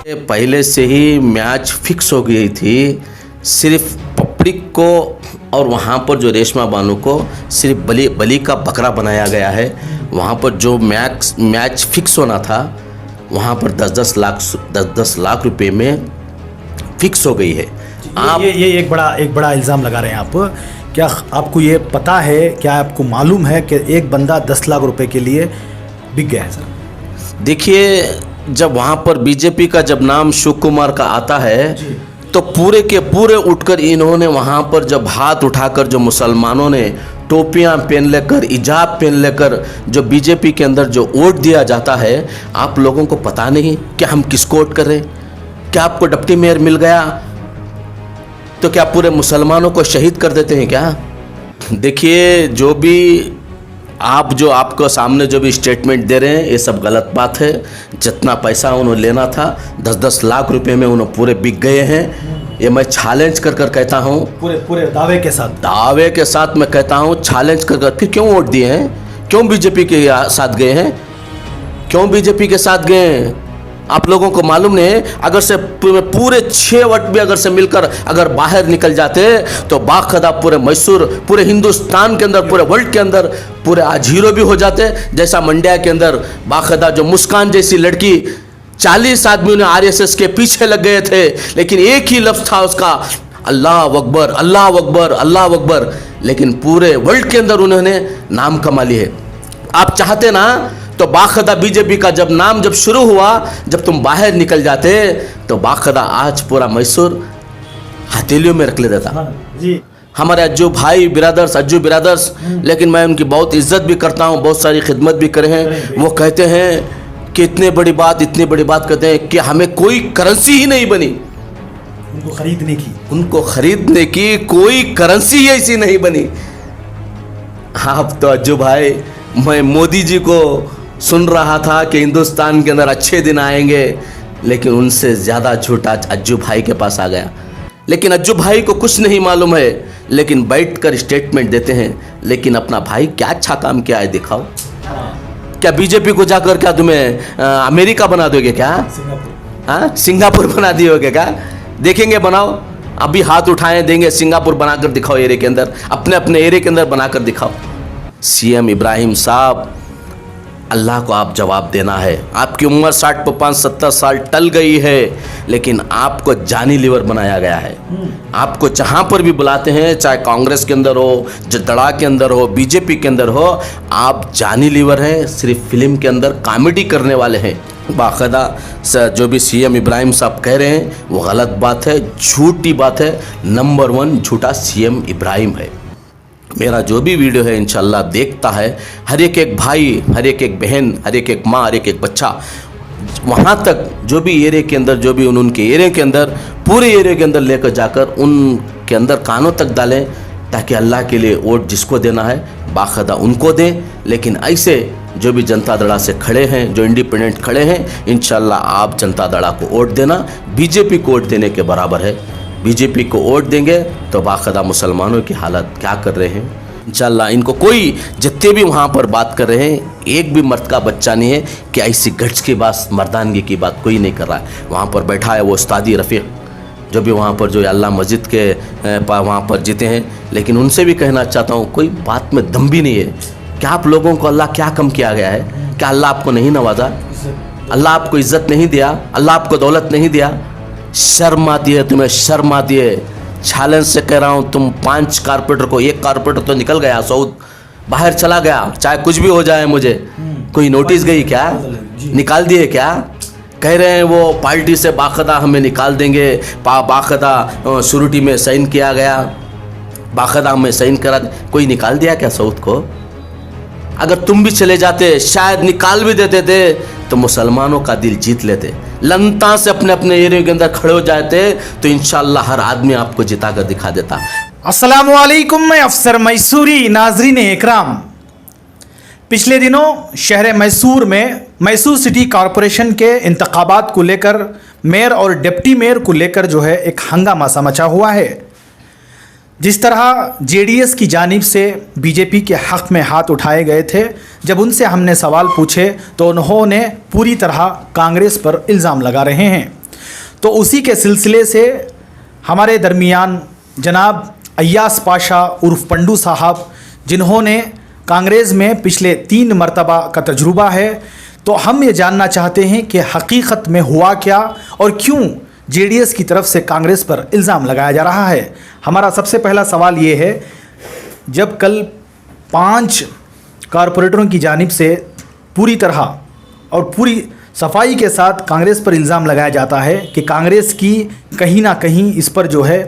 पहले से ही match fix हो गई थी। सिर्फ पब्लिक को और वहाँ पर जो रेशमा बानो को सिर्फ बलि का बकरा बनाया गया है। वहाँ पर जो मैच फिक्स होना था वहाँ पर 10 लाख रुपए में फिक्स हो गई है। आप ये एक बड़ा इल्ज़ाम लगा रहे हैं आप। क्या आपको ये पता है, क्या आपको मालूम है कि एक बंदा 10 लाख रुपए के लिए बिक गया है सर? देखिए, जब वहाँ पर बीजेपी का जब नाम शिव कुमार का आता है तो पूरे के पूरे उठकर इन्होंने वहाँ पर जब हाथ उठाकर जो मुसलमानों ने टोपियाँ पहन लेकर, इजाब पहन लेकर जो बीजेपी के अंदर जो वोट दिया जाता है, आप लोगों को पता नहीं कि हम किसको वोट कर रहे हैं? क्या आपको डिप्टी मेयर मिल गया तो क्या पूरे मुसलमानों को शहीद कर देते हैं क्या? देखिए, जो भी आप जो आपको सामने जो भी स्टेटमेंट दे रहे हैं ये सब गलत बात है। जितना पैसा उन्होंने लेना था 10 लाख रुपए में उन्होंने पूरे बिक गए हैं। ये मैं चैलेंज कर कहता हूँ, पूरे दावे के साथ मैं कहता हूँ, चैलेंज कर फिर क्यों वोट दिए हैं? क्यों बीजेपी के साथ गए हैं? क्यों बीजेपी के साथ गए हैं? आप लोगों को मालूम नहीं है? अगर से पूरे 6 वोट भी अगर से मिलकर अगर बाहर निकल जाते तो बाखदा पूरे मैसूर, पूरे हिंदुस्तान के अंदर, पूरे वर्ल्ड के अंदर पूरे आज हीरो भी हो जाते। जैसा मंड्या के अंदर बाखदा जो मुस्कान जैसी लड़की 40 आदमी उन्हें आरएसएस के पीछे लग गए थे, लेकिन एक ही लफ्ज था उसका, अल्लाह अकबर, अल्लाह अकबर, अल्लाह अकबर, लेकिन पूरे वर्ल्ड के अंदर उन्होंने नाम कमा ली है। आप चाहते ना तो बाखदा बीजेपी का जब नाम जब शुरू हुआ, जब तुम बाहर निकल जाते तो बाखदा आज पूरा मैसूर हथेलियों में रख लेता था। जी, हमारे अज्जू भाई बिरादर्स, लेकिन मैं उनकी बहुत इज्जत भी करता हूँ, बहुत सारी खिदमत भी करे हैं। वो कहते हैं कि इतनी बड़ी बात कहते हैं कि हमें कोई करेंसी ही नहीं बनी, उनको खरीदने की कोई करेंसी ही ऐसी नहीं बनी। आप तो अज्जू भाई, मैं मोदी जी को सुन रहा था कि हिंदुस्तान के अंदर अच्छे दिन आएंगे, लेकिन उनसे ज़्यादा झूठा अज्जू भाई के पास आ गया। लेकिन अज्जू भाई को कुछ नहीं मालूम है, लेकिन बैठकर स्टेटमेंट देते हैं। लेकिन अपना भाई क्या अच्छा काम किया है दिखाओ। क्या बीजेपी को जाकर क्या तुम्हें अमेरिका बना दोगे क्या? सिंगापुर बना दियोगे क्या? देखेंगे, बनाओ। अभी हाथ उठाए देंगे, सिंगापुर बनाकर दिखाओ एरिया के अंदर, अपने एरिया के अंदर बनाकर दिखाओ। सीएम इब्राहिम साहब, अल्लाह को आप जवाब देना है। आपकी उम्र 60-70 साल टल गई है, लेकिन आपको जानी लीवर बनाया गया है। आपको जहाँ पर भी बुलाते हैं, चाहे कांग्रेस के अंदर हो, जदड़ा के अंदर हो, बीजेपी के अंदर हो, आप जानी लीवर हैं। सिर्फ फिल्म के अंदर कॉमेडी करने वाले हैं। बाकायदा जो भी सीएम इब्राहिम साहब कह रहे हैं वो गलत बात है, झूठी बात है। नंबर 1 झूठा सीएम इब्राहिम है। मेरा जो भी वीडियो है इंशाल्लाह देखता है हर एक भाई, हर एक बहन, हर एक माँ, हर एक बच्चा, वहाँ तक जो भी एरिया के अंदर, जो भी उनके एरिया के अंदर, पूरे एरिया के अंदर लेकर जाकर उनके अंदर कानों तक डालें, ताकि अल्लाह के लिए वोट जिसको देना है बाखदा उनको दें। लेकिन ऐसे जो भी जनता दड़ा से खड़े हैं, जो इंडिपेंडेंट खड़े हैं, इंशाल्लाह आप जनता दड़ा को वोट देना बीजेपी को वोट देने के बराबर है। बीजेपी को वोट देंगे तो बाखदा मुसलमानों की हालत क्या कर रहे हैं इंशाल्लाह। इनको कोई जितने भी वहाँ पर बात कर रहे हैं, एक भी मर्द का बच्चा नहीं है कि ऐसी गट्स की बात, मर्दानगी की बात कोई नहीं कर रहा है। वहाँ पर बैठा है वो उस्तादी रफ़ीक, जो भी वहाँ पर जो अल्लाह मस्जिद के वहाँ पर जीते हैं, लेकिन उनसे भी कहना चाहता हूँ कोई बात में दम भी नहीं है। क्या आप लोगों को अल्लाह क्या कम किया गया है? क्या अल्लाह आपको नहीं नवाजा? अल्लाह आपको इज़्ज़त नहीं दिया? अल्लाह आपको दौलत नहीं दिया? शर्म आती है तुम्हें, शर्म आती है। चैलेंज से कह रहा हूँ, तुम 5 कारपोरेटर को, एक कारपोरेटर तो निकल गया, सऊद बाहर चला गया, चाहे कुछ भी हो जाए मुझे, कोई नोटिस गई क्या? निकाल दिए क्या? कह रहे हैं वो पार्टी से बाखदा हमें निकाल देंगे, बाखदा शुरूटी में साइन किया गया, बाखदा हमें साइन करा, कोई निकाल दिया क्या सऊद को? अगर तुम भी चले जाते, शायद निकाल भी देते थे, तो मुसलमानों का दिल जीत लेते, लंता से अपने एरिया के अंदर खड़े हो जाते, तो इंशाल्लाह हर आदमी आपको जिता कर दिखा देता। अस्सलामु अलैकुम, मैं अफसर मैसूरी। नाजरीन इकराम, पिछले दिनों शहर मैसूर में मैसूर सिटी कॉरपोरेशन के इंतखाबात को लेकर मेयर और डिप्टी मेयर को लेकर जो है एक हंगामा सा मचा हुआ है। जिस तरह जेडीएस की जानिब से बीजेपी के हक़ में हाथ उठाए गए थे, जब उनसे हमने सवाल पूछे तो उन्होंने पूरी तरह कांग्रेस पर इल्ज़ाम लगा रहे हैं। तो उसी के सिलसिले से हमारे दरमियान जनाब अय्यास पाशा उर्फ पंडू साहब, जिन्होंने कांग्रेस में पिछले 3 मरतबा का तजुर्बा है, तो हम ये जानना चाहते हैं कि हकीकत में हुआ क्या और क्यों जेडीएस की तरफ से कांग्रेस पर इल्ज़ाम लगाया जा रहा है। हमारा सबसे पहला सवाल ये है, जब कल 5 कारपोरेटरों की जानिब से पूरी तरह और पूरी सफाई के साथ कांग्रेस पर इल्ज़ाम लगाया जाता है कि कांग्रेस की कहीं ना कहीं इस पर जो है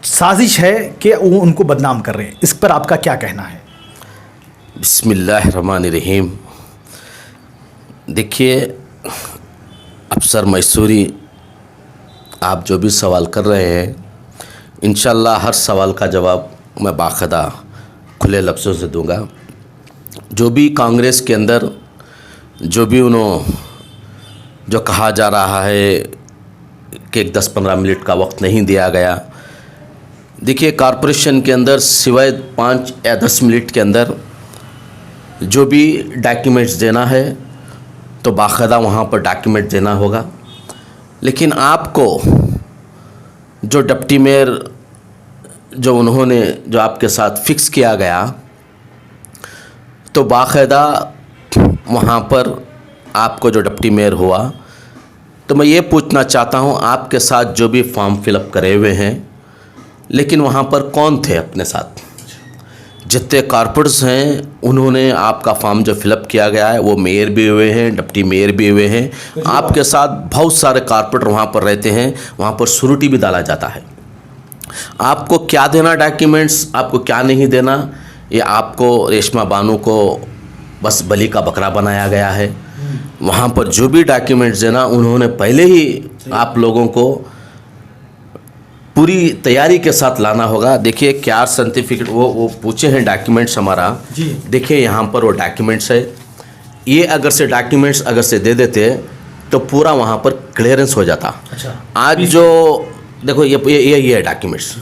साजिश है कि वो उनको बदनाम कर रहे हैं, इस पर आपका क्या कहना है? बिस्मिल्लाहिर्रहमानिर्रहीम। देखिए अफसर मैसूरी, आप जो भी सवाल कर रहे हैं, इंशाअल्लाह हर सवाल का जवाब मैं बाखदा खुले लफ्ज़ों से दूंगा। जो भी कांग्रेस के अंदर जो भी जो कहा जा रहा है कि एक 10-15 मिनट का वक्त नहीं दिया गया, देखिए कॉरपोरेशन के अंदर सिवाय 5 या 10 मिनट के अंदर जो भी डॉक्यूमेंट्स देना है तो बाकायदा वहाँ पर डॉक्यूमेंट देना होगा। लेकिन आपको जो डिप्टी मेयर जो उन्होंने जो आपके साथ फिक्स किया गया, तो बाकायदा वहाँ पर आपको जो डिप्टी मेयर हुआ, तो मैं ये पूछना चाहता हूँ आपके साथ जो भी फॉर्म फिलअप करे हुए हैं, लेकिन वहाँ पर कौन थे अपने साथ? जितने कॉर्पोरेट्स हैं उन्होंने आपका फॉर्म जो फिलअप किया गया है वो मेयर भी हुए हैं, डिप्टी मेयर भी हुए हैं। आपके साथ बहुत सारे कॉर्पोरेटर वहाँ पर रहते हैं, वहाँ पर श्योरिटी भी डाला जाता है। आपको क्या देना डॉक्यूमेंट्स, आपको क्या नहीं देना, ये आपको रेशमा बानू को बस बलि का बकरा बनाया गया है। वहाँ पर जो भी डॉक्यूमेंट्स देना उन्होंने पहले ही आप लोगों को पूरी तैयारी के साथ लाना होगा। देखिए क्या सर्टिफिकेट वो पूछे हैं डॉक्यूमेंट्स हमारा, देखिए यहाँ पर वो डॉक्यूमेंट्स है। ये अगर से डॉक्यूमेंट्स अगर से दे देते तो पूरा वहाँ पर क्लियरेंस हो जाता। अच्छा। आज जो देखो ये है डॉक्यूमेंट्स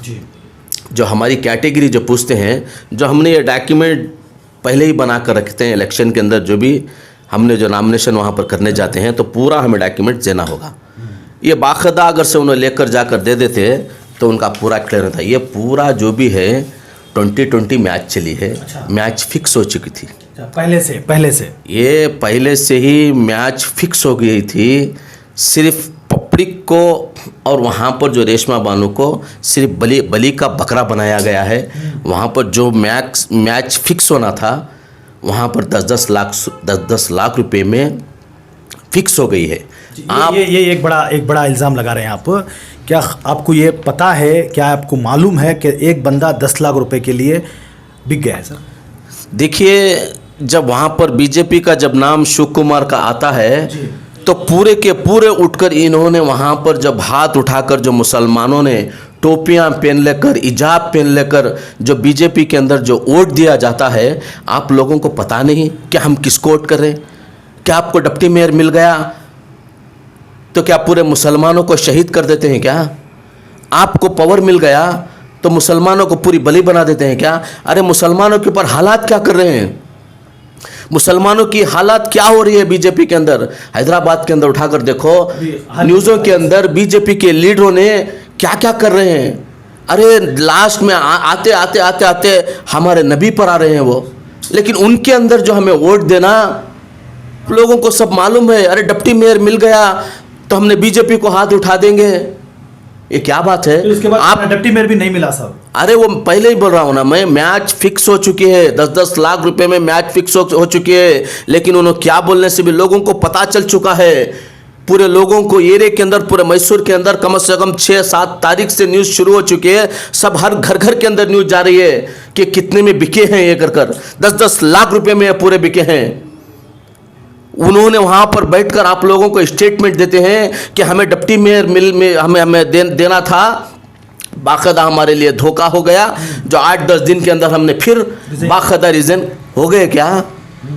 जो हमारी कैटेगरी जो पूछते हैं, जो हमने ये डॉक्यूमेंट पहले ही बना कर रखते हैं। इलेक्शन के अंदर जो भी हमने जो नॉमिनेशन वहाँ पर करने जाते हैं तो पूरा हमें डॉक्यूमेंट देना होगा। ये बाकायदा अगर से उन्हें लेकर जाकर दे देते तो उनका पूरा क्लियर था। ये पूरा जो भी है 2020 मैच चली है। अच्छा। मैच फिक्स हो चुकी थी पहले से ये पहले से ही मैच फिक्स हो गई थी। सिर्फ पब्लिक को और वहाँ पर जो रेशमा बानू को सिर्फ बलि का बकरा बनाया गया है। वहाँ पर जो मैच फिक्स होना था वहाँ पर 10 लाख रुपए में फिक्स हो गई है। आप ये एक बड़ा इल्ज़ाम लगा रहे हैं आप। क्या आपको ये पता है, क्या आपको मालूम है कि एक बंदा 10 लाख रुपए के लिए बिक गया है सर? देखिए जब वहाँ पर बीजेपी का जब नाम शिव कुमार का आता है तो पूरे के पूरे उठकर इन्होंने वहाँ पर जब हाथ उठाकर जो मुसलमानों ने टोपियाँ पहन लेकर, इजाब पहन लेकर जो बीजेपी के अंदर जो वोट दिया जाता है, आप लोगों को पता नहीं कि हम किसको वोट कर रहे हैं? क्या आपको डिप्टी मेयर मिल गया तो क्या पूरे मुसलमानों को शहीद कर देते हैं क्या? आपको पावर मिल गया तो मुसलमानों को पूरी बलि बना देते हैं क्या? अरे मुसलमानों के ऊपर हालात क्या कर रहे हैं? मुसलमानों की हालात क्या हो रही है बीजेपी के अंदर? हैदराबाद के अंदर उठाकर देखो, न्यूज़ों के अंदर बीजेपी के लीडरों ने क्या क्या कर रहे हैं। अरे लास्ट में आते आते हमारे नबी पर आ रहे हैं वो। लेकिन उनके अंदर जो हमें वोट देना, लोगों को सब मालूम है। अरे डिप्टी मेयर मिल गया तो हमने बीजेपी को हाथ उठा देंगे, ये क्या बात है? तो उसके बाद आप डिप्टी मेयर भी नहीं मिला साहब। अरे वो पहले ही बोल रहा हूँ ना मैं, मैच फिक्स हो चुकी है। 10 लाख रुपए में मैच फिक्स हो चुकी है। लेकिन उन्होंने क्या बोलने से भी लोगों को पता चल चुका है। पूरे लोगों को एरिया के अंदर, पूरे मैसूर के अंदर कम से कम 6-7 तारीख से न्यूज़ शुरू हो चुकी है। सब हर घर के अंदर न्यूज़ जा रही है कि कितने में बिके हैं ये कर 10 लाख रुपए में पूरे बिके हैं। उन्होंने वहाँ पर बैठकर आप लोगों को स्टेटमेंट देते हैं कि हमें डिप्टी मेयर मिल में हमें देना था। बाकायदा हमारे लिए धोखा हो गया, जो 8-10 दिन के अंदर हमने फिर बाकायदा रीज़न हो गए। क्या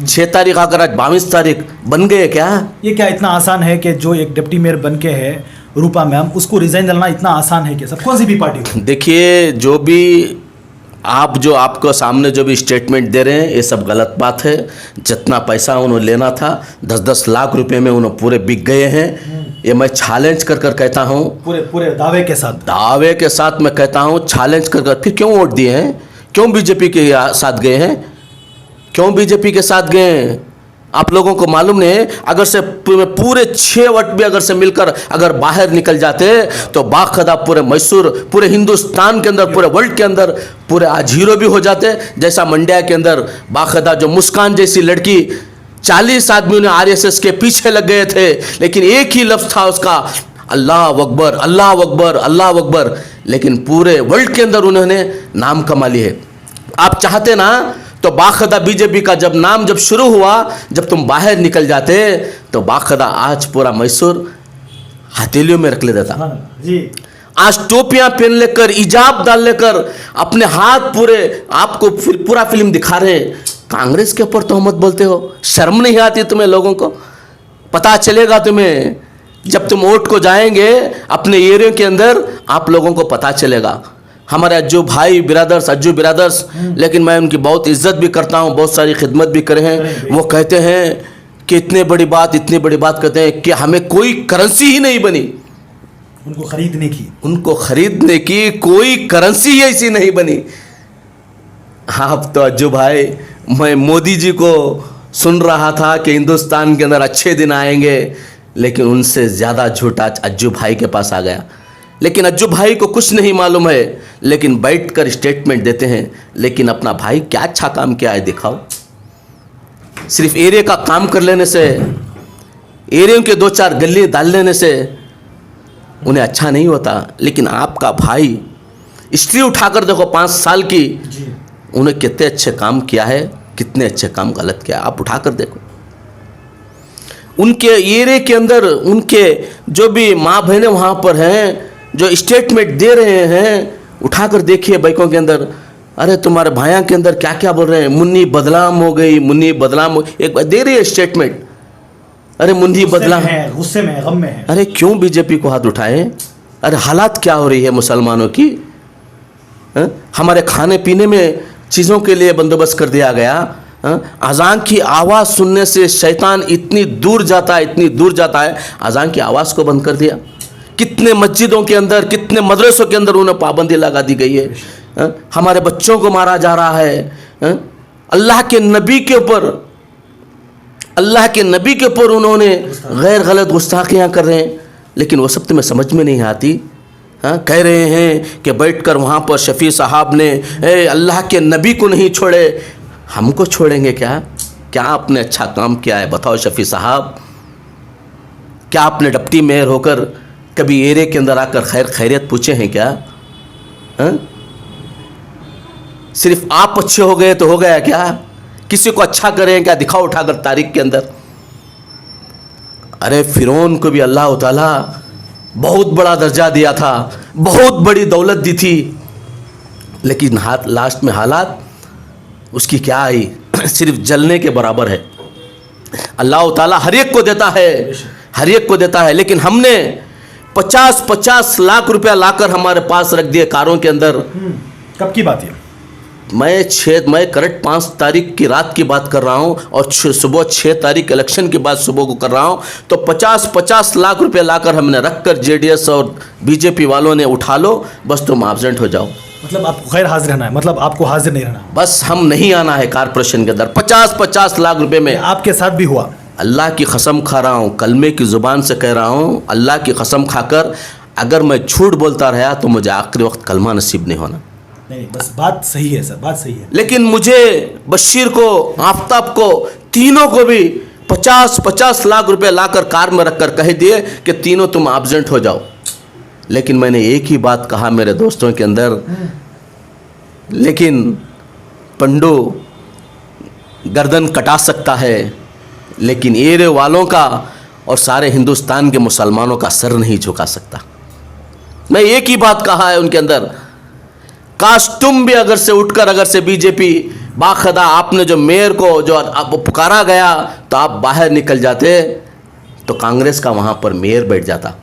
6 तारीख आकर आज 22 तारीख बन गए क्या? ये क्या इतना आसान है कि जो एक डिप्टी मेयर बन के है रूपा मैम, उसको रिजाइन डालना इतना आसान है कि सब? कौन सी भी पार्टी? देखिए जो भी आप जो आपको सामने जो भी स्टेटमेंट दे रहे हैं ये सब गलत बात है। जितना पैसा उन्होंने लेना था 10 लाख रुपए में उन्होंने पूरे बिक गए हैं। ये मैं चैलेंज कर कर कहता हूँ, पूरे पूरे दावे के साथ मैं कहता हूँ, चैलेंज कर कर। फिर क्यों वोट दिए हैं? क्यों बीजेपी के साथ गए हैं? क्यों बीजेपी के साथ गए हैं? आप लोगों को मालूम नहीं है? अगर से पूरे 6 वोट भी अगर से मिलकर अगर बाहर निकल जाते तो बाखदा पूरे मैसूर, पूरे हिंदुस्तान के अंदर, पूरे वर्ल्ड के अंदर पूरे आज हीरो भी हो जाते। जैसा मंड्या के अंदर बाखदा जो मुस्कान जैसी लड़की 40 आदमियों ने आरएसएस के पीछे लग गए थे, लेकिन एक ही लफ्ज था उसका, अल्लाह अकबर, अल्लाह अकबर, अल्लाह अकबर। लेकिन पूरे वर्ल्ड के अंदर उन्होंने नाम कमा लिए है। आप चाहते ना तो बाखदा बीजेपी का जब शुरू हुआ, जब तुम बाहर निकल जाते तो बाखदा आज पूरा मैसूर हथेलियों में रख ले देता। जी आज टोपियां पहन लेकर, इजाब डाल लेकर, अपने हाथ पूरे आपको पूरा फिल्म दिखा रहे। कांग्रेस के ऊपर तोहमत बोलते हो, शर्म नहीं आती तुम्हें? लोगों को पता चलेगा तुम्हें जब तुम वोट को जाएंगे अपने एरिया के अंदर, आप लोगों को पता चलेगा। हमारे अज्जू भाई बिरादर्स, अज्जू बिरादर्स, लेकिन मैं उनकी बहुत इज्जत भी करता हूँ, बहुत सारी खिदमत भी करे हैं। वो कहते हैं कि इतनी बड़ी बात कहते हैं कि हमें कोई करेंसी ही नहीं बनी, उनको खरीदने की कोई करेंसी ऐसी नहीं बनी। आप तो अज्जू भाई, मैं मोदी जी को सुन रहा था कि हिंदुस्तान के अंदर अच्छे दिन आएंगे, लेकिन उनसे ज़्यादा झूठा अज्जू भाई के पास आ गया। लेकिन अज्जू भाई को कुछ नहीं मालूम है, लेकिन बैठकर स्टेटमेंट देते हैं। लेकिन अपना भाई क्या अच्छा काम किया है दिखाओ। सिर्फ एरिया का काम कर लेने से, एरिया के 2-4 गली डाल लेने से उन्हें अच्छा नहीं होता। लेकिन आपका भाई हिस्ट्री उठाकर देखो 5 साल की, उन्हें कितने अच्छे काम किया है, कितने अच्छे काम गलत किया, आप उठाकर देखो। उनके एरिया के अंदर उनके जो भी माँ बहनें वहाँ पर हैं, जो स्टेटमेंट दे रहे हैं, उठाकर देखिए बाइकों के अंदर। अरे तुम्हारे भाया के अंदर क्या क्या बोल रहे हैं, मुन्नी बदलाम हो गई, मुन्नी बदलाम हो, एक बार दे रही है स्टेटमेंट। अरे मुन्नी बदलाम है, गुस्से में, गम में है। अरे क्यों बीजेपी को हाथ उठाए? अरे हालात क्या हो रही है मुसलमानों की? हमारे खाने पीने में चीज़ों के लिए बंदोबस्त कर दिया गया। अजान की आवाज़ सुनने से शैतान इतनी दूर जाता है, अजान की आवाज़ को बंद कर दिया। कितने मस्जिदों के अंदर, कितने मदरसों के अंदर उन्हें पाबंदी लगा दी गई है। हमारे बच्चों को मारा जा रहा है। अल्लाह के नबी के ऊपर उन्होंने गैर गलत गुस्ताखियाँ कर रहे हैं, लेकिन वो सब तुम्हें समझ में नहीं आती। कह रहे हैं कि बैठकर वहाँ पर शफी साहब ने अल्लाह के नबी को नहीं छोड़े, हमको छोड़ेंगे क्या? क्या आपने अच्छा काम किया है बताओ शफी साहब? क्या आपने डिप्टी मेयर होकर कभी एरिया के अंदर आकर खैरियत पूछे हैं क्या? सिर्फ आप अच्छे हो गए तो हो गया क्या? किसी को अच्छा करें क्या? दिखाओ उठाकर तारीख के अंदर। अरे फिरौन को भी अल्लाह ताला बहुत बड़ा दर्जा दिया था, बहुत बड़ी दौलत दी थी, लेकिन लास्ट में हालात उसकी क्या आई? सिर्फ जलने के बराबर है। अल्लाह ताला हर एक को देता है, लेकिन हमने 50-50 लाख रुपया लाकर हमारे पास रख दिए कारों के अंदर। कब की बात है? मैं करेक्ट 5 तारीख की रात की बात कर रहा हूँ, और सुबह 6 तारीख इलेक्शन के बाद सुबह को कर रहा हूँ। तो 50-50 लाख रुपए लाकर हमने रखकर जेडीएस और बीजेपी वालों ने उठा लो, बस तुम एब्सेंट हो जाओ। मतलब आपको गैर हाजिर रहना है, मतलब आपको हाजिर नहीं रहना, बस हम नहीं आना है कारपोरेशन के अंदर। 50-50 लाख रुपए में आपके साथ भी हुआ। अल्लाह की कसम खा रहा हूँ, कलमे की ज़ुबान से कह रहा हूँ, अल्लाह की कसम खाकर अगर मैं झूठ बोलता रहा तो मुझे आखिरी वक्त कलमा नसीब नहीं होना। नहीं, बस बात सही है सर, बात सही है। लेकिन मुझे, बशीर को, आफ्ताब को, तीनों को भी 50-50 लाख रुपए लाकर कार में रखकर कह दिए कि तीनों तुम एब्सेंट हो जाओ। लेकिन मैंने एक ही बात कहा मेरे दोस्तों के अंदर, लेकिन पंडू गर्दन कटा सकता है, लेकिन एरे वालों का और सारे हिंदुस्तान के मुसलमानों का सर नहीं झुका सकता। मैं एक ही बात कहा है उनके अंदर, काश तुम भी अगर से उठकर अगर से बीजेपी बाखदा आपने जो मेयर को जो अब पुकारा गया तो आप बाहर निकल जाते तो कांग्रेस का वहाँ पर मेयर बैठ जाता।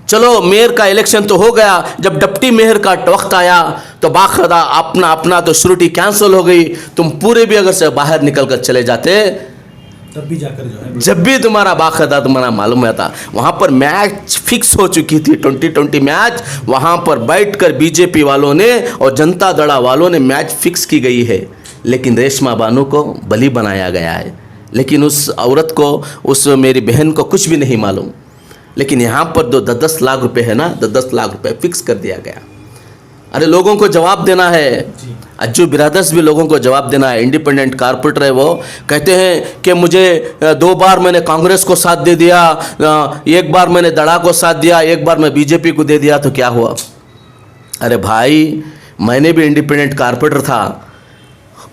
चलो मेयर का इलेक्शन तो हो गया, जब डिप्टी मेयर का वक्त आया तो बाखदा अपना तो श्रुति कैंसिल हो गई। तुम पूरे भी अगर से बाहर निकल कर चले जाते तब भी जाकर जो है जब भी तुम्हारा बाकायदा तुम्हारा मालूम था, वहाँ पर मैच फिक्स हो चुकी थी, 2020 मैच। वहाँ पर बैठकर बीजेपी वालों ने और जनता दड़ा वालों ने मैच फिक्स की गई है, लेकिन रेशमा बानो को बलि बनाया गया है। लेकिन उस औरत को, उस मेरी बहन को कुछ भी नहीं मालूम। लेकिन यहाँ पर जो 10 लाख रुपए है ना, 10 लाख रुपए फिक्स कर दिया गया। अरे लोगों को जवाब देना है, अज्जू बिरादर्स भी लोगों को जवाब देना है। इंडिपेंडेंट कारपोरेटर है, वो कहते हैं कि मुझे 2 बार मैंने कांग्रेस को साथ दे दिया, 1 बार मैंने दड़ा को साथ दिया, 1 बार मैं बीजेपी को दे दिया, तो क्या हुआ? अरे भाई, मैंने भी इंडिपेंडेंट कारपोरेटर था,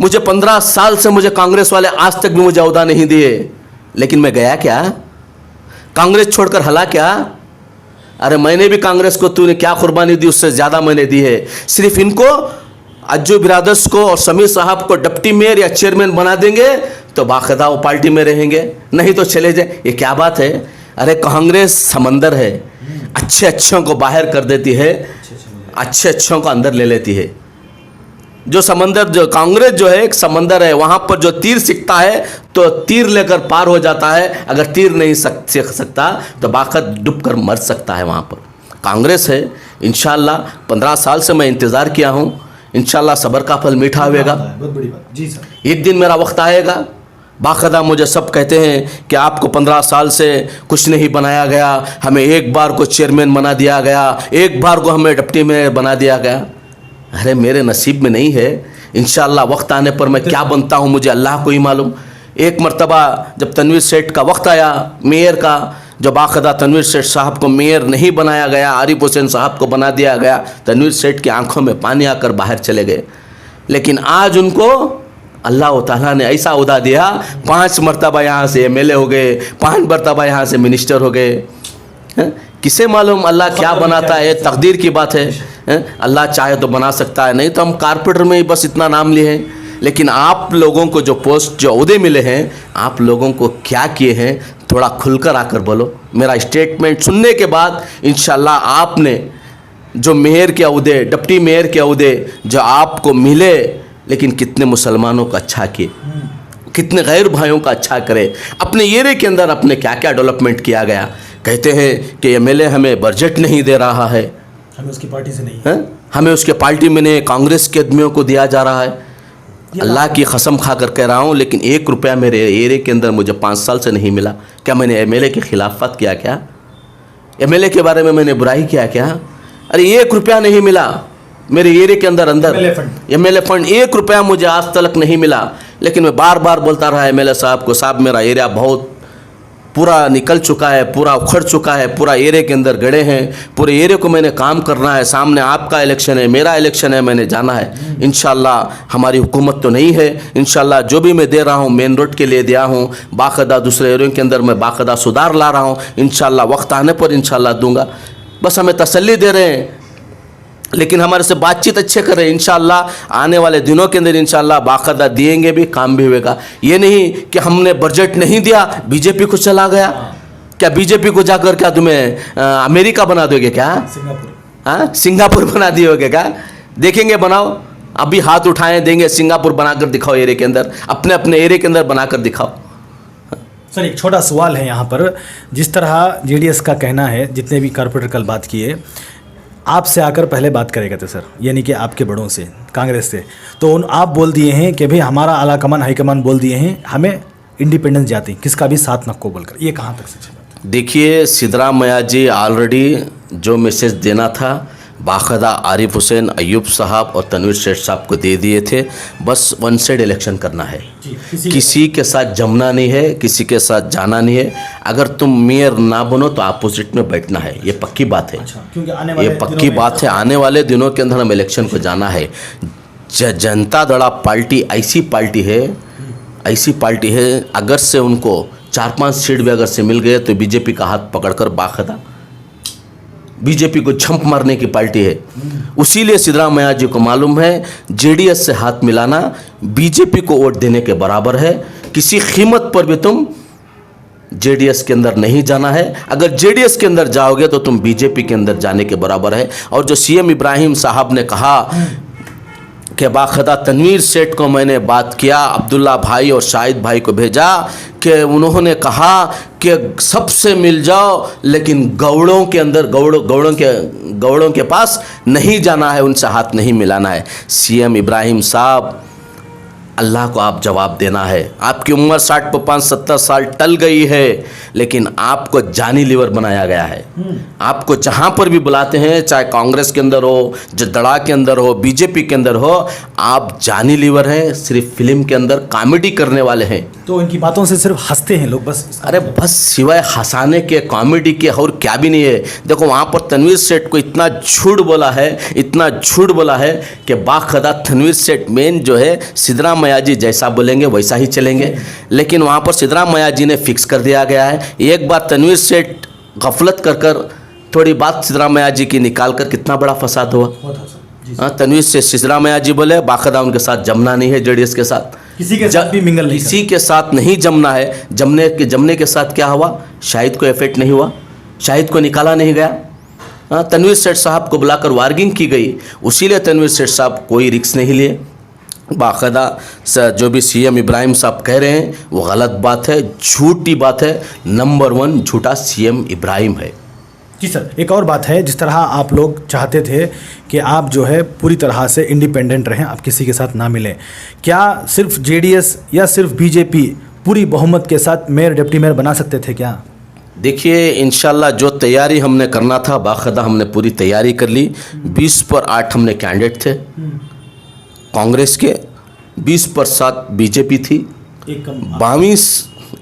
मुझे 15 साल से मुझे कांग्रेस वाले आज तक भी मुझे औहदा नहीं दिए, लेकिन मैं गया क्या? कांग्रेस छोड़कर हला क्या? अरे मैंने भी कांग्रेस को, तूने क्या कुर्बानी दी, उससे ज़्यादा मैंने दी है। सिर्फ इनको, अज्जू बिरादर्स को और समीर साहब को डिप्टी मेयर या चेयरमैन बना देंगे तो बाकायदा वो पार्टी में रहेंगे, नहीं तो चले जाए। ये क्या बात है? अरे कांग्रेस समंदर है, अच्छे अच्छों को बाहर कर देती है, अच्छे अच्छों को अंदर ले लेती है। जो समंदर, जो कांग्रेस जो है एक समंदर है, वहाँ पर जो तीर सीखता है तो तीर लेकर पार हो जाता है, अगर तीर नहीं सीख सकता तो बाकायदा डूब कर मर सकता है। वहाँ पर कांग्रेस है। इंशाल्लाह 15 साल से मैं इंतज़ार किया हूँ, इंशाल्लाह सब्र का फल मीठा होगा। बहुत बड़ी बात जी सर। एक दिन मेरा वक्त आएगा, बाकायदा मुझे सब कहते हैं कि आपको 15 साल से कुछ नहीं बनाया गया, हमें 1 बार को चेयरमैन बना दिया गया, 1 बार को हमें डिप्टी मेयर बना दिया गया। अरे मेरे नसीब में नहीं है। इंशाल्लाह वक्त आने पर मैं क्या बनता हूँ मुझे अल्लाह को ही मालूम। एक मर्तबा जब तनवीर सेठ का वक्त आया मेयर का, जब बाकायदा तनवीर सेठ साहब को मेयर नहीं बनाया गया, आरिफ हुसैन साहब को बना दिया गया, तनवीर सेठ की आंखों में पानी आकर बाहर चले गए। लेकिन आज उनको अल्लाह ताला ने ऐसा उदा दिया, 5 मरतबा यहाँ से एमएलए हो गए, 5 मरतबा यहाँ से मिनिस्टर हो गए। किसे मालूम अल्लाह क्या बनाता है, तकदीर की बात है। अल्लाह चाहे तो बना सकता है, नहीं तो हम कारपोरेटर में ही बस इतना नाम लिए हैं। लेकिन आप लोगों को जो पोस्ट, जो ओहदे मिले हैं, आप लोगों को क्या किए हैं, थोड़ा खुलकर आकर बोलो। मेरा स्टेटमेंट सुनने के बाद इंशाल्लाह आपने जो मेयर के ओहदे, डिप्टी मेयर के ओहदे जो आपको मिले, लेकिन कितने मुसलमानों का अच्छा किए, कितने गैर भाइयों का अच्छा करे, अपने एरिया के अंदर अपने क्या क्या डेवलपमेंट किया गया। कहते हैं कि एमएलए हमें बजट नहीं दे रहा है, हमें उसकी पार्टी से नहीं है? हमें उसके पार्टी में नहीं, कांग्रेस के आदमियों को दिया जा रहा है। अल्लाह की कसम खा कर कह रहा हूँ, लेकिन 1 रुपया मेरे एरिया के अंदर मुझे 5 साल से नहीं मिला। क्या मैंने एमएलए की खिलाफत किया? क्या एमएलए के बारे में मैंने बुराई किया? क्या? अरे 1 रुपया नहीं मिला मेरे एरिया के अंदर एमएलए फंड 1 रुपया मुझे आज तक नहीं मिला। लेकिन मैं बार बार बोलता रहा एमएलए साहब को, साहब मेरा एरिया बहुत पूरा निकल चुका है, पूरा उखड़ चुका है, पूरा एरिया के अंदर गड़े हैं, पूरे एरिया को मैंने काम करना है, सामने आपका इलेक्शन है, मेरा इलेक्शन है, मैंने जाना है। इंशाल्लाह हमारी हुकूमत तो नहीं है, इंशाल्लाह जो भी मैं दे रहा हूँ मेन रोड के लिए दिया हूँ, बाकायदा दूसरे एरिया के अंदर मैं बाकायदा सुधार ला रहा हूँ, इंशाल्लाह वक्त आने पर इंशाल्लाह दूंगा। बस हमें तसल्ली दे रहे हैं, लेकिन हमारे से बातचीत अच्छे करें। इंशाल्लाह आने वाले दिनों के अंदर इंशाल्लाह बाकायदा दिएंगे भी, काम भी होगा। ये नहीं कि हमने बजट नहीं दिया, बीजेपी को चला गया। क्या बीजेपी को जाकर क्या तुम्हें अमेरिका बना दोगे? क्या हाँ सिंगापुर बना दियोगे? क्या देखेंगे, बनाओ। अभी हाथ उठाएं, देंगे सिंगापुर बनाकर दिखाओ एरिया के अंदर, अपने अपने एरिया के अंदर बनाकर दिखाओ। सर एक छोटा सवाल है यहाँ पर, जिस तरह जेडीएस का कहना है, जितने भी कारपोरेटर कल बात किए, आपसे आकर पहले बात करेगा थे सर, यानी कि आपके बड़ों से, कांग्रेस से, तो आप बोल दिए हैं कि भाई हमारा आला कमान हाईकमान बोल दिए हैं हमें इंडिपेंडेंस जाती, किसका भी साथ नको बोलकर। ये कहाँ तक सच है? देखिए सिद्धरामैया जी ऑलरेडी जो मैसेज देना था बाकायदा आरिफ हुसैन, अयूब साहब और तनवीर सेठ साहब को दे दिए थे। बस 1 साइड इलेक्शन करना है, किसी के साथ जमना नहीं है, किसी के साथ जाना नहीं है। अगर तुम मेयर ना बनो तो अपोजिट में बैठना है, ये पक्की बात है। ये पक्की बात है, आने वाले दिनों के अंदर हम इलेक्शन को जाना है। जनता दड़ा पार्टी ऐसी पार्टी है, ऐसी पार्टी है, अगर से उनको 4-5 सीट भी अगर से मिल गए तो बीजेपी का हाथ पकड़कर बाकायदा बीजेपी को झंप मारने की पार्टी है। उसीलिए सिद्धरामैया जी को मालूम है जेडीएस से हाथ मिलाना बीजेपी को वोट देने के बराबर है। किसी कीमत पर भी तुम जेडीएस के अंदर नहीं जाना है। अगर जेडीएस के अंदर जाओगे तो तुम बीजेपी के अंदर जाने के बराबर है। और जो सीएम इब्राहिम साहब ने कहा कि बाखदा तनवीर सेठ को मैंने बात किया, अब्दुल्ला भाई और शाहिद भाई को भेजा कि उन्होंने कहा कि सबसे मिल जाओ, लेकिन गौड़ों के अंदर गौड़ों के पास नहीं जाना है, उनसे हाथ नहीं मिलाना है। सीएम इब्राहिम साहब, अल्लाह को आप जवाब देना है। आपकी उम्र 60-65-70 साल टल गई है, लेकिन आपको जानी लीवर बनाया गया है। आपको जहाँ पर भी बुलाते हैं, चाहे कांग्रेस के अंदर हो, जदड़ा के अंदर हो, बीजेपी के अंदर हो, आप जानी लीवर हैं। सिर्फ फिल्म के अंदर कॉमेडी करने वाले हैं। तो इनकी बातों से सिर्फ हंसते हैं लोग बस। अरे बस सिवाय हंसाने के, कॉमेडी के और क्या भी नहीं है। देखो वहाँ पर तनवीर सेठ को इतना झूठ बोला है, इतना झूठ बोला है कि बाखदा तनवीर सेठ मेन जो है सिद्धराम मैया जी जैसा बोलेंगे वैसा ही चलेंगे। लेकिन वहाँ पर सिद्धराम मैया जी ने फिक्स कर दिया गया है। एक बार तनवीर सेठ गफलत कर थोड़ी बात सिद्धराम मैया जी की निकाल कर कितना बड़ा फसाद हुआ। हाँ, तनवीर से सिद्धराम मैया जी बोले बाखदा उनके साथ जमना नहीं है, जेडीएस के साथ किसी के साथ भी मिंगल नहीं, किसी के साथ नहीं जमना है। जमने के साथ क्या हुआ, शाहिद को इफेक्ट नहीं हुआ, शाहिद को निकाला नहीं गया। हाँ, तनवीर सेठ साहब को बुलाकर वार्गिंग की गई, उसीलिए तनवीर सेठ साहब कोई रिक्स नहीं लिए। बाखदा जो भी सीएम इब्राहिम साहब कह रहे हैं वो गलत बात है, झूठी बात है। नंबर 1 झूठा सीएम इब्राहिम है। जी सर, एक और बात है, जिस तरह आप लोग चाहते थे कि आप जो है पूरी तरह से इंडिपेंडेंट रहें, आप किसी के साथ ना मिलें, क्या सिर्फ जेडीएस या सिर्फ बीजेपी पूरी बहुमत के साथ मेयर डिप्टी मेयर बना सकते थे क्या? देखिए, इंशाल्लाह जो तैयारी हमने करना था बाखदा हमने पूरी तैयारी कर ली। 20 पर 8 हमने कैंडिडेट थे कांग्रेस के, 20 पर 7 बीजेपी थी, 22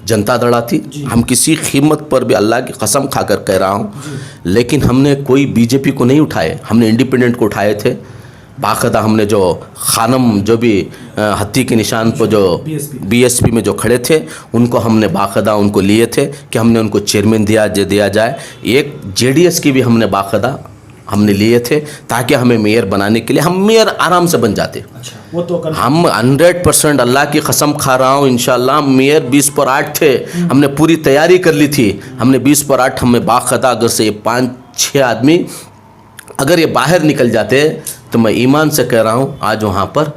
जनता दड़ा थी। हम किसी कीमत पर भी अल्लाह की कसम खाकर कह रहा हूँ, लेकिन हमने कोई बीजेपी को नहीं उठाए, हमने इंडिपेंडेंट को उठाए थे। बाखदा हमने जो खानम जो भी हत्ती के निशान पर जो बीएसपी में जो खड़े थे उनको हमने बाखदा उनको लिए थे कि हमने उनको चेयरमैन दिया जाए। एक जेडीएस की भी हमने बाखदा हमने लिए थे ताकि हमें मेयर बनाने के लिए, हम मेयर आराम से बन जाते। अच्छा, वो तो हम 100% अल्लाह की कसम खा रहा हूँ इंशाल्लाह मेयर 20 पर 8 थे। हमने पूरी तैयारी कर ली थी। हमने 20 पर 8 हमें बाखदा अगर से 5-6 आदमी अगर ये बाहर निकल जाते तो मैं ईमान से कह रहा हूँ आज वहाँ पर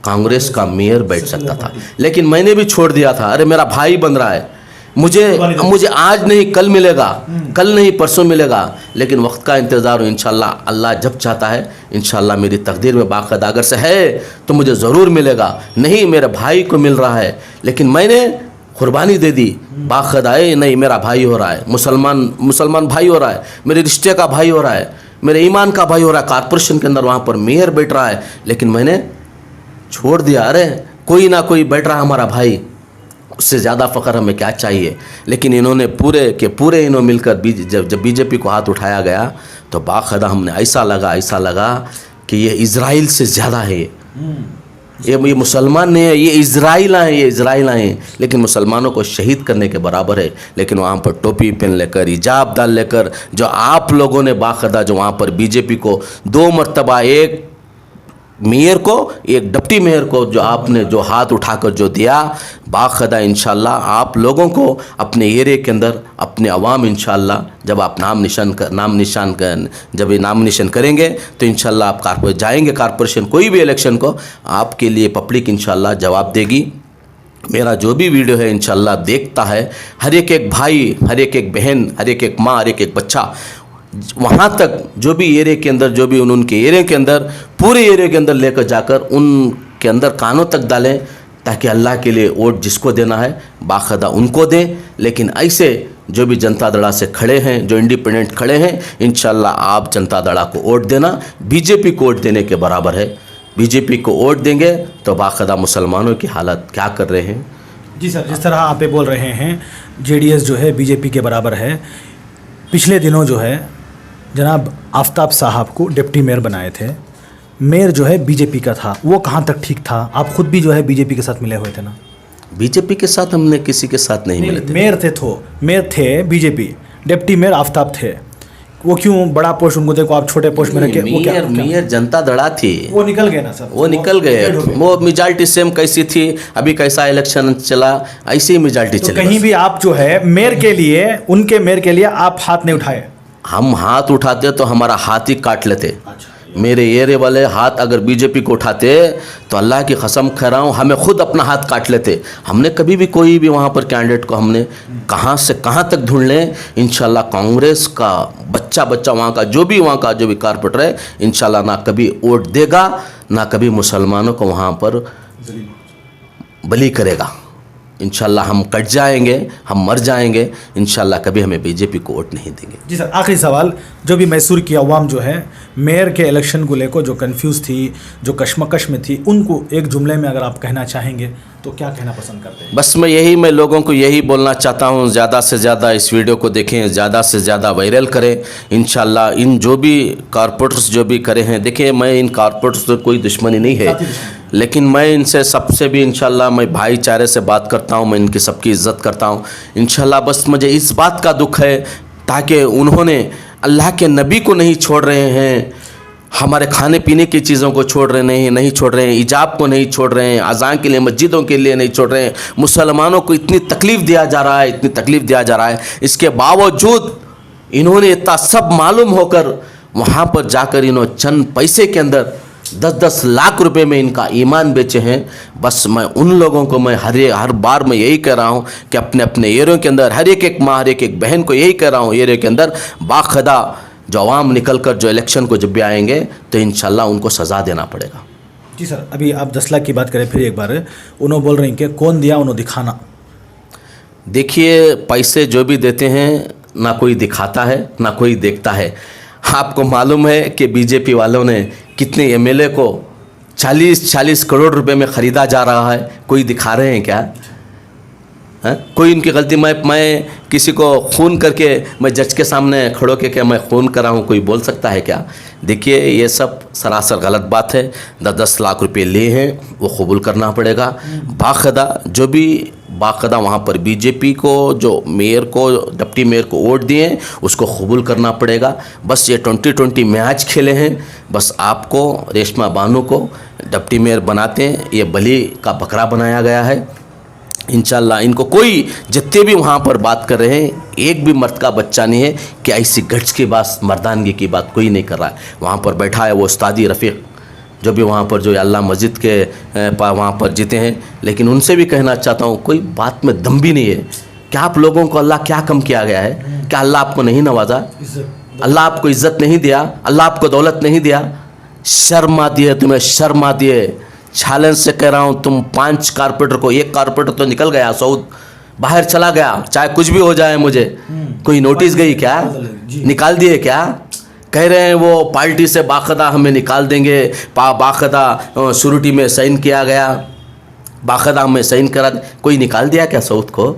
कांग्रेस का मेयर बैठ सकता था। लेकिन मैंने भी छोड़ दिया था। अरे मेरा भाई बन रहा है, मुझे आज नहीं कल मिलेगा, कल नहीं परसों मिलेगा, लेकिन वक्त का इंतज़ार हो। इंशाल्लाह अल्लाह जब चाहता है, इंशाल्लाह मेरी तकदीर में बाखदा अगर से है तो मुझे ज़रूर मिलेगा। नहीं मेरे भाई को मिल रहा है, लेकिन मैंने कुर्बानी दे दी। बाखदा है नहीं, मेरा भाई हो रहा है, मुसलमान भाई हो रहा है, मेरे रिश्ते का भाई हो रहा है, मेरे ईमान का भाई हो रहा है। कॉरपोरेशन के अंदर वहाँ पर मेयर बैठ रहा है, लेकिन मैंने छोड़ दिया। अरे कोई ना कोई बैठ रहा हमारा भाई, उससे ज़्यादा फ़ख्र हमें क्या चाहिए। लेकिन इन्होंने पूरे के पूरे इन्होंने मिलकर जब बीजेपी को हाथ उठाया गया तो बाखदा हमने ऐसा लगा कि ये इज़राइल से ज़्यादा है। ये मुसलमान नहीं है, ये इज़राइल आए, लेकिन मुसलमानों को शहीद करने के बराबर है। लेकिन वहाँ पर टोपी पहन लेकर, हिजाब डाल लेकर जो आप लोगों ने बाखदा जो वहाँ पर बीजेपी को 2 मरतबा, एक मेयर को एक डिप्टी मेयर को जो आपने जो हाथ उठाकर जो दिया, बाखदा इंशाल्लाह आप लोगों को अपने एरिया के अंदर अपने अवाम इंशाल्लाह जब आप जब ये नाम निशान करेंगे तो इंशाल्लाह आप जाएंगे कॉरपोरेशन कोई भी इलेक्शन को, आपके लिए पब्लिक इंशाल्लाह जवाब देगी। मेरा जो भी वीडियो है इंशाल्लाह देखता है हर एक भाई, हर एक बहन, हर एक माँ, हर एक बच्चा, वहाँ तक जो भी एरिया के अंदर, जो भी उनके एरिया के अंदर, पूरे एरिया के अंदर लेकर जाकर उनके अंदर कानों तक डालें, ताकि अल्लाह के लिए वोट जिसको देना है बाखदा उनको दें। लेकिन ऐसे जो भी जनता दड़ा से खड़े हैं, जो इंडिपेंडेंट खड़े हैं, इंशाल्लाह आप जनता दड़ा को वोट देना बीजेपी को वोट देने के बराबर है। बीजेपी को वोट देंगे तो बाखदा मुसलमानों की हालत क्या कर रहे हैं। जी सर, जिस तरह आप बोल रहे हैं जेडीएस जो है बीजेपी के बराबर है, पिछले दिनों जो है जनाब आफ्ताब साहब को डिप्टी मेयर बनाए थे, मेयर जो है बीजेपी का था, वो कहाँ तक ठीक था? आप खुद भी जो है बीजेपी के साथ मिले हुए थे ना? बीजेपी के साथ हमने किसी के साथ नहीं मिले थे। मेयर थे बीजेपी, डिप्टी मेयर आफ्ताब थे। वो क्यों बड़ा पोस्ट उनको देखो, आप छोटे पोस्ट में रखे? मेयर जनता दड़ा थी, वो निकल गए ना सर, वो निकल गए। वो मेजॉरिटी सेम कैसी थी, अभी कैसा इलेक्शन चला ऐसे ही मेजॉरिटी चली। कहीं भी आप जो है मेयर के लिए, उनके मेयर के लिए आप हाथ नहीं उठाए? हम हाथ उठाते तो हमारा हाथ ही काट लेते। मेरे एरिया वाले हाथ अगर बीजेपी को उठाते तो अल्लाह की कसम खा रहा हूँ हमें खुद अपना हाथ काट लेते। हमने कभी भी कोई भी वहाँ पर कैंडिडेट को हमने कहाँ से कहाँ तक ढूंढ लें, इंशाल्लाह कांग्रेस का बच्चा वहाँ का जो भी कारपोरेटर है इंशाल्लाह ना कभी वोट देगा ना कभी मुसलमानों को वहाँ पर बली करेगा। इंशाल्लाह हम कट जाएंगे, हम मर जाएंगे, इंशाल्लाह कभी हमें बीजेपी को वोट नहीं देंगे। जी सर, आखिरी सवाल, जो भी मैसूर की अवाम जो है मेयर के इलेक्शन को लेकर जो कंफ्यूज थी, जो कश्मकश में थी, उनको एक जुमले में अगर आप कहना चाहेंगे तो क्या कहना पसंद करते हैं? बस मैं लोगों को यही बोलना चाहता हूँ, ज़्यादा से ज़्यादा इस वीडियो को देखें, ज़्यादा से ज़्यादा वायरल करें। इंशाल्लाह इन जो भी कारपोरेटर्स जो भी करे हैं, देखिए मैं इन कारपोरेटर्स से कोई दुश्मनी नहीं है, लेकिन मैं इनसे सबसे भी इंशाल्लाह मैं भाईचारे से बात करता हूँ, मैं इनकी सबकी इज़्ज़त करता हूँ। इंशाल्लाह बस मुझे इस बात का दुख है ताकि उन्होंने अल्लाह के नबी को नहीं छोड़ रहे हैं, हमारे खाने पीने की चीज़ों को छोड़ रहे नहीं छोड़ रहे हैं, इजाब को नहीं छोड़ रहे हैं, अज़ान के लिए मस्जिदों के लिए नहीं छोड़ रहे हैं। मुसलमानों को इतनी तकलीफ़ दिया जा रहा है, इतनी तकलीफ़ दिया जा रहा है, इसके बावजूद इन्होंने इतना सब मालूम होकर वहाँ पर जाकर इन्होंने चंद पैसे के अंदर 10-10 लाख रुपए में इनका ईमान बेचे हैं। बस मैं उन लोगों को मैं हर बार मैं यही कह रहा हूँ कि अपने अपने एरियों के अंदर हर एक माँ, हर एक बहन को यही कह रहा हूँ, एरियो के अंदर बाखदा जो अवाम निकल कर जो इलेक्शन को जब भी आएंगे तो इंशाल्लाह उनको सज़ा देना पड़ेगा। जी सर, अभी आप 10 लाख की बात करें फिर एक बार, उन्होंने बोल रहे हैं कि कौन दिया उन्होंने दिखाना। देखिए पैसे जो भी देते हैं ना कोई दिखाता है ना कोई देखता है। आपको मालूम है कि बीजेपी वालों ने कितने एमएलए को 40-40 करोड़ रुपए में ख़रीदा जा रहा है, कोई दिखा रहे हैं क्या? कोई इनकी गलती मैं किसी को खून करके मैं जज के सामने खड़ो के क्या मैं खून करा हूँ, कोई बोल सकता है क्या? देखिए ये सब सरासर गलत बात है। 10-10 लाख रुपए लिए हैं वो कबूल करना पड़ेगा। बाकायदा वहाँ पर बीजेपी को जो मेयर को डिप्टी मेयर को वोट दिए उसको कबूल करना पड़ेगा। बस ये 2020 मैच खेले हैं, बस आपको रेशमा बानो को डिप्टी मेयर बनाते हैं, ये बली का बकरा बनाया गया है। इंशाल्लाह इनको कोई जितने भी वहाँ पर बात कर रहे हैं एक भी मर्द का बच्चा नहीं है कि ऐसी गट्स की बात, मर्दानगी की बात कोई नहीं कर रहा है। वहाँ पर बैठा है वो उस्तादी रफ़ीक जो भी वहाँ पर जो अल्लाह मस्जिद के वहाँ पर जीते हैं, लेकिन उनसे भी कहना चाहता हूँ कोई बात में दम भी नहीं है। क्या आप लोगों को अल्लाह क्या कम किया गया है? क्या अल्लाह आपको नहीं नवाजा? अल्लाह आपको इज़्ज़त नहीं दिया? अल्लाह आपको दौलत नहीं दिया? शर्म आती है तुम्हें, शर्म आती है। चैलेंज से कह रहा हूँ, तुम 5 कारपोरेटर को, एक कारपोरेटर तो निकल गया, सऊद बाहर चला गया, चाहे कुछ भी हो जाए मुझे, कोई नोटिस गई क्या? निकाल दिए क्या? कह रहे हैं वो पार्टी से बाकायदा हमें निकाल देंगे, बाकायदा शुरूटी में साइन किया गया, बाकायदा हमें साइन करा, कोई निकाल दिया क्या सऊद को?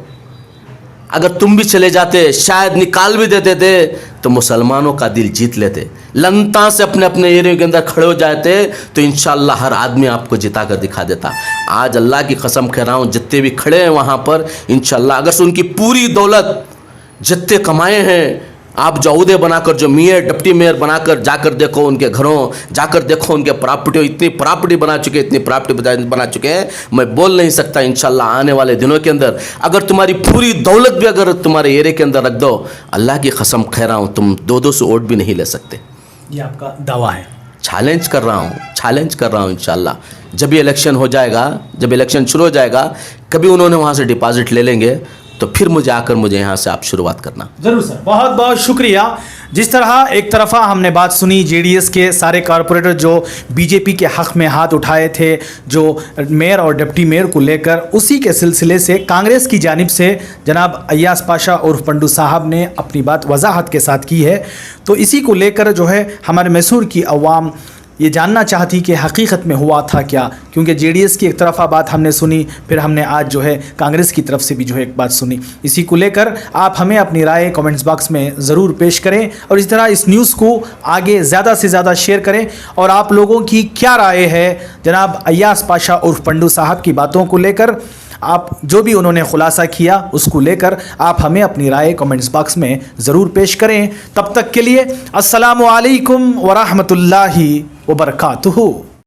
अगर तुम भी चले जाते, शायद निकाल भी देते थे तो मुसलमानों का दिल जीत लेते, लंता से अपने अपने एरिया के अंदर खड़े हो जाते तो इंशाल्लाह हर आदमी आपको जिता कर दिखा देता। आज अल्लाह की कसम कह रहा हूँ जितने भी खड़े हैं वहाँ पर इंशाल्लाह अगर से उनकी पूरी दौलत जितने कमाए हैं आप जो उहदे बनाकर, जो मेयर डिप्टी मेयर बनाकर जाकर देखो उनके घरों, जाकर देखो उनके प्रॉपर्टी, इतनी प्रॉपर्टी बना चुके, इतनी प्रॉपर्टी बना चुके हैं, मैं बोल नहीं सकता। इंशाल्लाह आने वाले दिनों के अंदर अगर तुम्हारी पूरी दौलत भी अगर तुम्हारे एरिया के अंदर रख दो, अल्लाह की कसम कह रहा हूँ तुम 200 वोट भी नहीं ले सकते। ये आपका दावा है? चैलेंज कर रहा हूँ इंशाल्लाह जब ये इलेक्शन हो जाएगा, जब इलेक्शन शुरू हो जाएगा, कभी उन्होंने वहाँ से डिपॉजिट ले लेंगे तो फिर मुझे यहाँ से आप शुरुआत करना। ज़रूर सर, बहुत बहुत शुक्रिया। जिस तरह एक तरफ़ा हमने बात सुनी जेडीएस के सारे कारपोरेटर जो बीजेपी के हक़ में हाथ उठाए थे, जो मेयर और डिप्टी मेयर को लेकर, उसी के सिलसिले से कांग्रेस की जानिब से जनाब अय्याज पाशा उर्फ पंडू साहब ने अपनी बात वजाहत के साथ की है। तो इसी को लेकर जो है हमारे मैसूर की अवाम ये जानना चाहती कि हकीकत में हुआ था क्या, क्योंकि जेडीएस की एक तरफ़ा बात हमने सुनी, फिर हमने आज जो है कांग्रेस की तरफ से भी जो है एक बात सुनी। इसी को लेकर आप हमें अपनी राय कमेंट्स बॉक्स में ज़रूर पेश करें और इस तरह इस न्यूज़ को आगे ज़्यादा से ज़्यादा शेयर करें। और आप लोगों की क्या राय है जनाब अय्याज पाशा उर्फ पंडू साहब की बातों को लेकर, आप जो भी उन्होंने खुलासा किया उसको लेकर आप हमें अपनी राय कमेंट्स बॉक्स में ज़रूर पेश करें। तब तक के लिए अस्सलामु अलैकुम व रहमतुल्लाहि व बरकातुहू।